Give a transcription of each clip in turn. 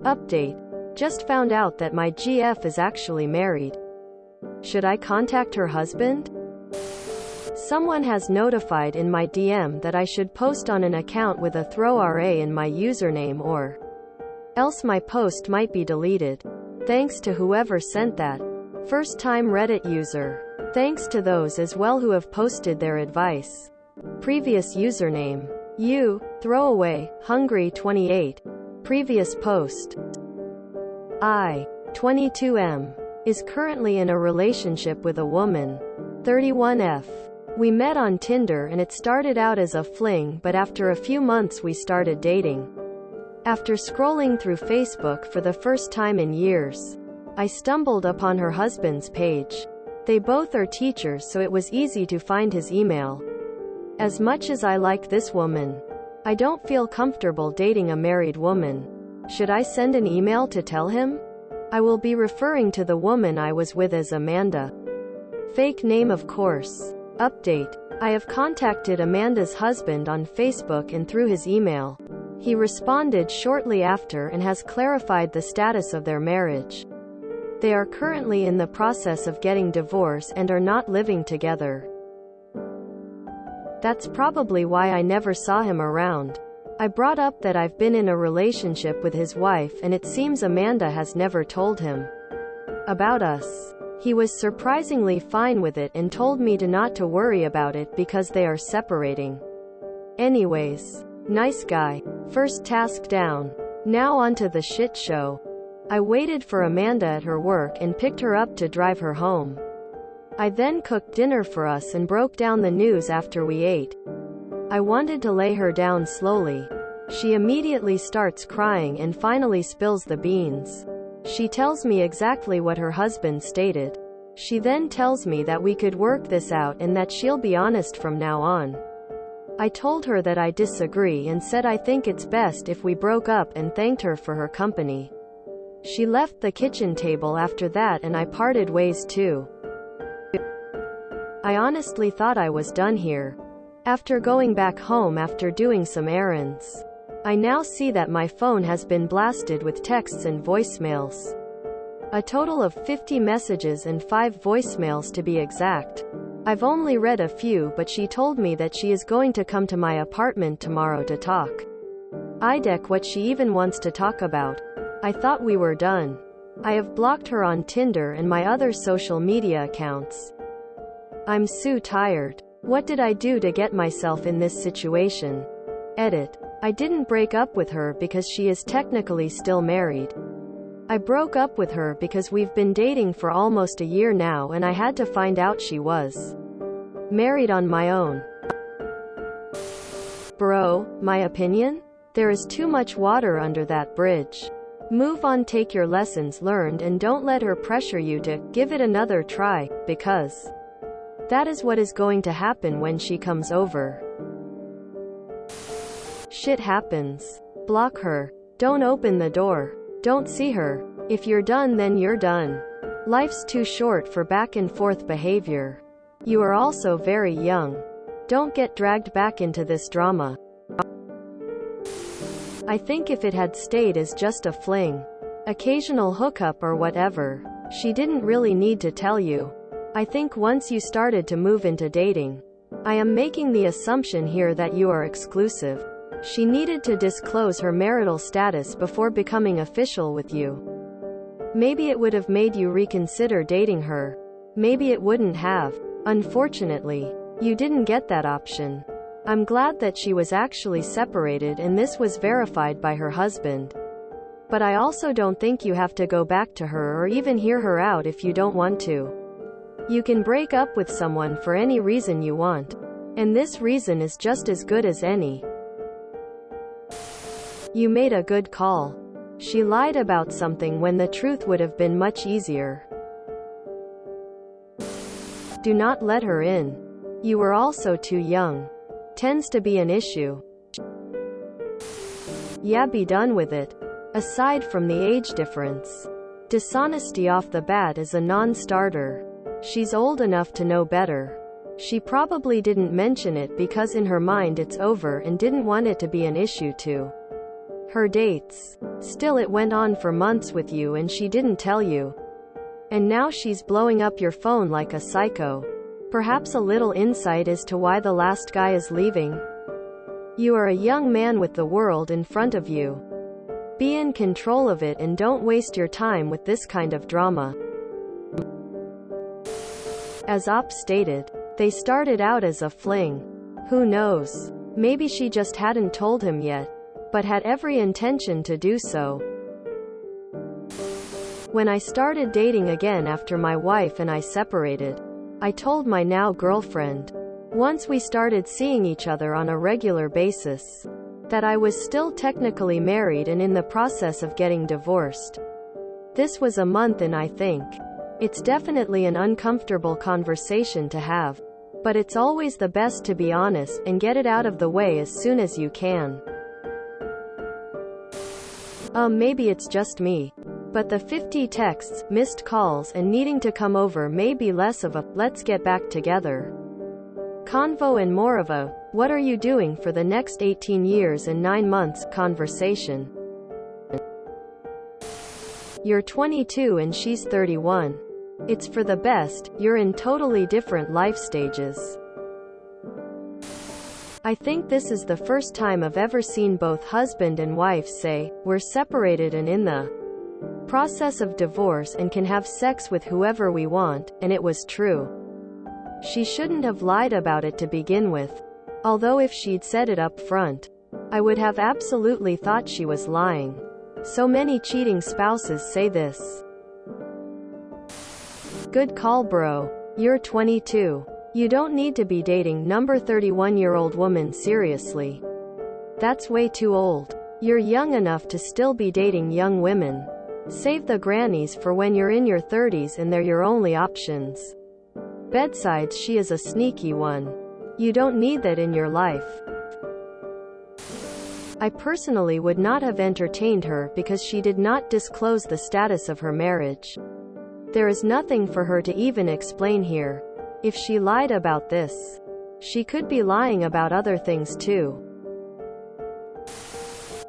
Update. Just found out that my GF is actually married. Should I contact her husband? Someone has notified in my DM that I should post on an account with a throw RA in my username or else my post might be deleted. Thanks to whoever sent that. First time Reddit user. Thanks to those as well who have posted their advice. Previous username. Throwaway, Hungry 28. Previous post. 22M. Is currently in a relationship with a woman. 31F. We met on Tinder and it started out as a fling, but after a few months we started dating. After scrolling through Facebook for the first time in years, I stumbled upon her husband's page. They both are teachers, so it was easy to find his email. As much as I like this woman, I don't feel comfortable dating a married woman. Should I send an email to tell him? I will be referring to the woman I was with as Amanda. Fake name, of course. Update. I have contacted Amanda's husband on Facebook and through his email. He responded shortly after and has clarified the status of their marriage. They are currently in the process of getting divorced and are not living together. That's probably why I never saw him around. I brought up that I've been in a relationship with his wife and it seems Amanda has never told him about us. He was surprisingly fine with it and told me not to worry about it because they are separating. Anyways, nice guy. First task down. Now onto the shit show. I waited for Amanda at her work and picked her up to drive her home. I then cooked dinner for us and broke down the news after we ate. I wanted to lay her down slowly. She immediately starts crying and finally spills the beans. She tells me exactly what her husband stated. She then tells me that we could work this out and that she'll be honest from now on. I told her that I disagree and said I think it's best if we broke up and thanked her for her company. She left the kitchen table after that and I parted ways too. I honestly thought I was done here. After going back home after doing some errands, I now see that my phone has been blasted with texts and voicemails. A total of 50 messages and 5 voicemails to be exact. I've only read a few, but she told me that she is going to come to my apartment tomorrow to talk. I deck what she even wants to talk about. I thought we were done. I have blocked her on Tinder and my other social media accounts. I'm so tired. What did I do to get myself in this situation? Edit. I didn't break up with her because she is technically still married. I broke up with her because we've been dating for almost a year now and I had to find out she was married on my own. Bro, my opinion? There is too much water under that bridge. Move on, take your lessons learned and don't let her pressure you to give it another try, because that is what is going to happen when she comes over. Shit happens. Block her. Don't open the door. Don't see her. If you're done, then you're done. Life's too short for back and forth behavior. You are also very young. Don't get dragged back into this drama. I think if it had stayed as just a fling, occasional hookup or whatever, she didn't really need to tell you. I think once you started to move into dating, I am making the assumption here that you are exclusive. She needed to disclose her marital status before becoming official with you. Maybe it would have made you reconsider dating her. Maybe it wouldn't have. Unfortunately, you didn't get that option. I'm glad that she was actually separated and this was verified by her husband. But I also don't think you have to go back to her or even hear her out if you don't want to. You can break up with someone for any reason you want. And this reason is just as good as any. You made a good call. She lied about something when the truth would have been much easier. Do not let her in. You were also too young. Tends to be an issue. Yeah, be done with it. Aside from the age difference, dishonesty off the bat is a non-starter. She's old enough to know better. She probably didn't mention it because in her mind it's over and didn't want it to be an issue to her dates. Still, it went on for months with you and she didn't tell you. And now she's blowing up your phone like a psycho. Perhaps a little insight as to why the last guy is leaving? You are a young man with the world in front of you. Be in control of it and don't waste your time with this kind of drama. As Op stated, they started out as a fling. Who knows? Maybe she just hadn't told him yet, but had every intention to do so. When I started dating again after my wife and I separated, I told my now girlfriend, once we started seeing each other on a regular basis, that I was still technically married and in the process of getting divorced. This was a month in, I think. It's definitely an uncomfortable conversation to have, but it's always the best to be honest and get it out of the way as soon as you can. Maybe it's just me, but the 50 texts, missed calls and needing to come over may be less of a, let's get back together convo and more of a, what are you doing for the next 18 years and 9 months conversation. You're 22 and she's 31. It's for the best, you're in totally different life stages. I think this is the first time I've ever seen both husband and wife say, we're separated and in the process of divorce and can have sex with whoever we want, and it was true. She shouldn't have lied about it to begin with. Although if she'd said it up front, I would have absolutely thought she was lying. So many cheating spouses say this. Good call, bro. You're 22. You don't need to be dating number 31-year-old woman seriously. That's way too old. You're young enough to still be dating young women. Save the grannies for when you're in your 30s and they're your only options. Besides, she is a sneaky one. You don't need that in your life. I personally would not have entertained her because she did not disclose the status of her marriage. There is nothing for her to even explain here. If she lied about this, she could be lying about other things too.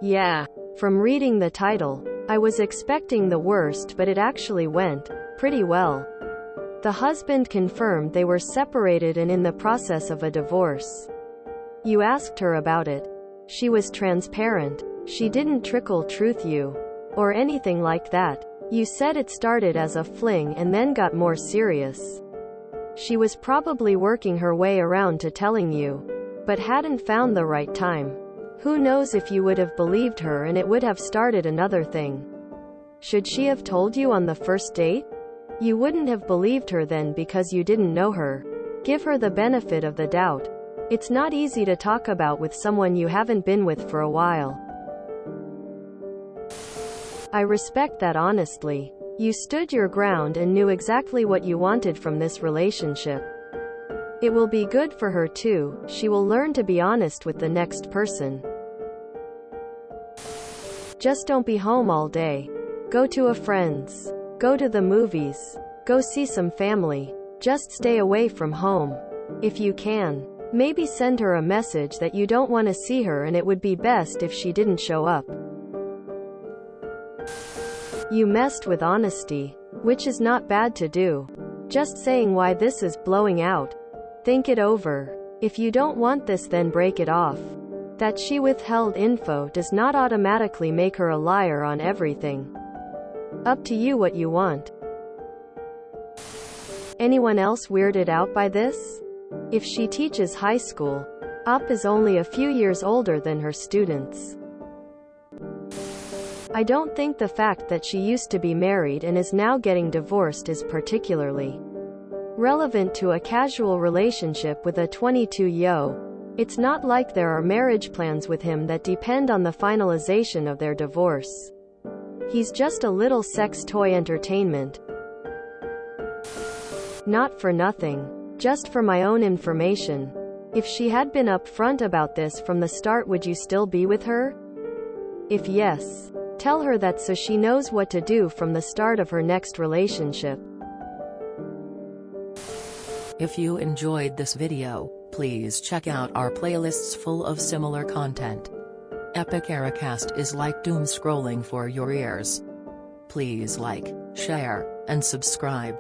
Yeah. From reading the title, I was expecting the worst, but it actually went pretty well. The husband confirmed they were separated and in the process of a divorce. You asked her about it. She was transparent. She didn't trickle truth you, or anything like that. You said it started as a fling and then got more serious. She was probably working her way around to telling you, but hadn't found the right time. Who knows if you would have believed her and it would have started another thing. Should she have told you on the first date? You wouldn't have believed her then because you didn't know her. Give her the benefit of the doubt. It's not easy to talk about with someone you haven't been with for a while. I respect that honestly. You stood your ground and knew exactly what you wanted from this relationship. It will be good for her too. She will learn to be honest with the next person. Just don't be home all day. Go to a friend's. Go to the movies. Go see some family. Just stay away from home. If you can. Maybe send her a message that you don't want to see her and it would be best if she didn't show up. You messed with honesty, which is not bad to do. Just saying why this is blowing out. Think it over. If you don't want this, then break it off. That she withheld info does not automatically make her a liar on everything. Up to you what you want. Anyone else weirded out by this? If she teaches high school, Op is only a few years older than her students. I don't think the fact that she used to be married and is now getting divorced is particularly relevant to a casual relationship with a 22-yo. It's not like there are marriage plans with him that depend on the finalization of their divorce. He's just a little sex toy entertainment. Not for nothing. Just for my own information. If she had been upfront about this from the start, would you still be with her? If yes, tell her that so she knows what to do from the start of her next relationship. If you enjoyed this video, please check out our playlists full of similar content. Epic Eracast is like doom scrolling for your ears. Please like, share, and subscribe.